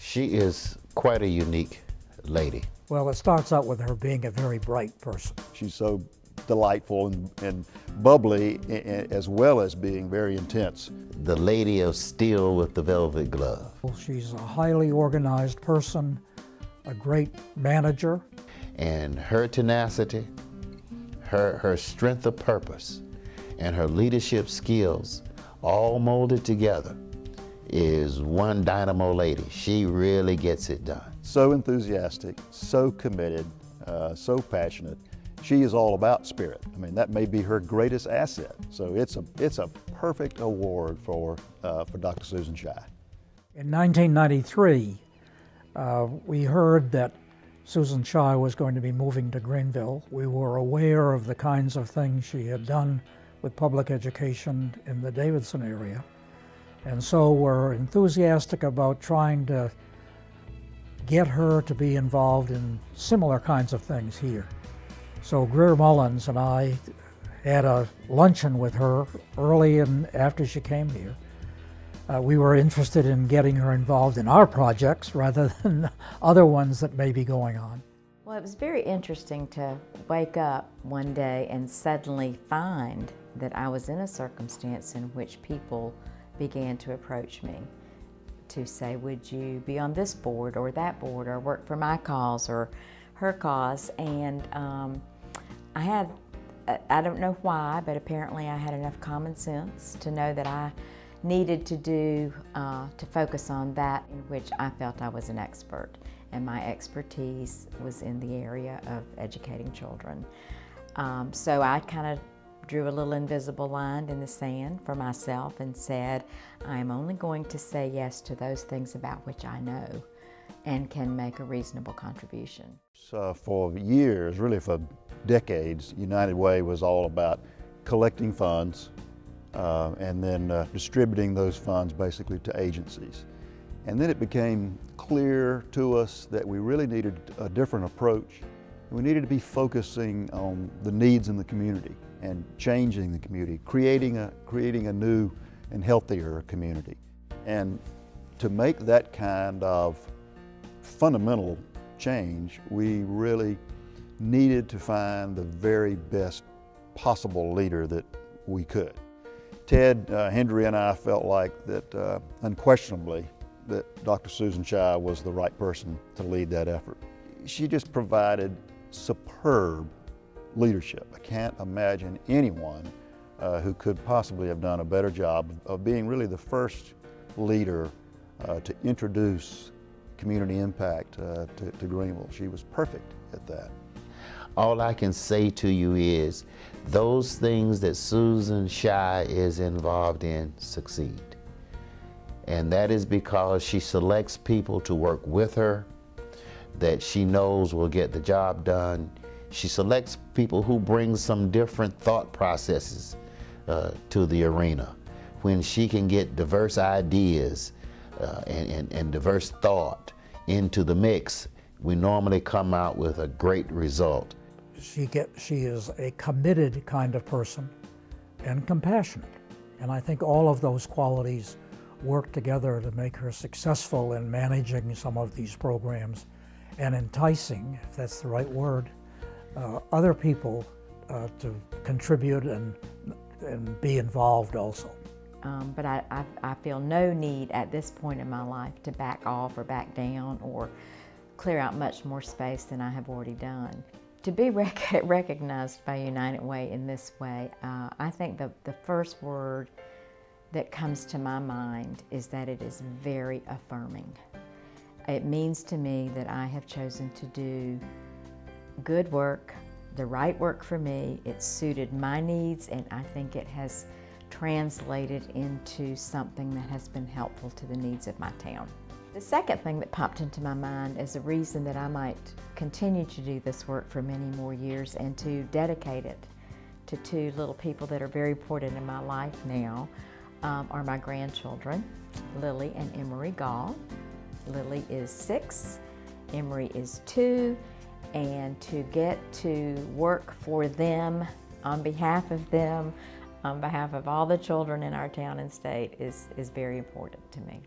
She is quite a unique lady. Well, it starts out with her being a very bright person. She's so delightful and bubbly, as well as being very intense. The lady of steel with the velvet glove. She's a highly organized person, a great manager. And her tenacity, her strength of purpose, and her leadership skills, all molded together, is one dynamo lady. She really gets it done. So enthusiastic, so committed, so passionate. She is all about spirit. I mean, that may be her greatest asset. So it's a perfect award for Dr. Susan Shi. In 1993, we heard that Susan Shi was going to be moving to Greenville. We were aware of the kinds of things she had done with public education in the Davidson area. And so we're enthusiastic about trying to get her to be involved in similar kinds of things here. So Greer Mullins and I had a luncheon with her early and after she came here. We were interested in getting her involved in our projects rather than other ones that may be going on. Well, it was very interesting to wake up one day and suddenly find that I was in a circumstance in which people began to approach me to say, would you be on this board or that board, or work for my cause or her cause? And I don't know why, but apparently I had enough common sense to know that I needed to focus on that in which I felt I was an expert. And my expertise was in the area of educating children. So I kind of drew a little invisible line in the sand for myself and said, I am only going to say yes to those things about which I know and can make a reasonable contribution. So for years, really for decades, United Way was all about collecting funds and then distributing those funds basically to agencies. And then it became clear to us that we really needed a different approach. We needed to be focusing on the needs in the community and changing the community, creating a new and healthier community. And to make that kind of fundamental change, we really needed to find the very best possible leader that we could. Ted Hendry and I felt like that unquestionably that Dr. Susan Shi was the right person to lead that effort. She just provided superb leadership. I can't imagine anyone who could possibly have done a better job of being really the first leader to introduce community impact to Greenville. She was perfect at that. All I can say to you is those things that Susan Shi is involved in succeed. And that is because she selects people to work with her that she knows will get the job done. She selects people who bring some different thought processes to the arena. When she can get diverse ideas and diverse thought into the mix, we normally come out with a great result. She is a committed kind of person and compassionate. And I think all of those qualities work together to make her successful in managing some of these programs and enticing, if that's the right word, other people to contribute and be involved also. But I feel no need at this point in my life to back off or back down or clear out much more space than I have already done. To be recognized by United Way in this way, I think the first word that comes to my mind is that it is very affirming. It means to me that I have chosen to do good work, the right work for me. It suited my needs, and I think it has translated into something that has been helpful to the needs of my town. The second thing that popped into my mind as a reason that I might continue to do this work for many more years and to dedicate it to two little people that are very important in my life now are my grandchildren, Lily and Emery Gall. Lily is 6, Emery is 2, and to get to work for them, on behalf of them, on behalf of all the children in our town and state is very important to me.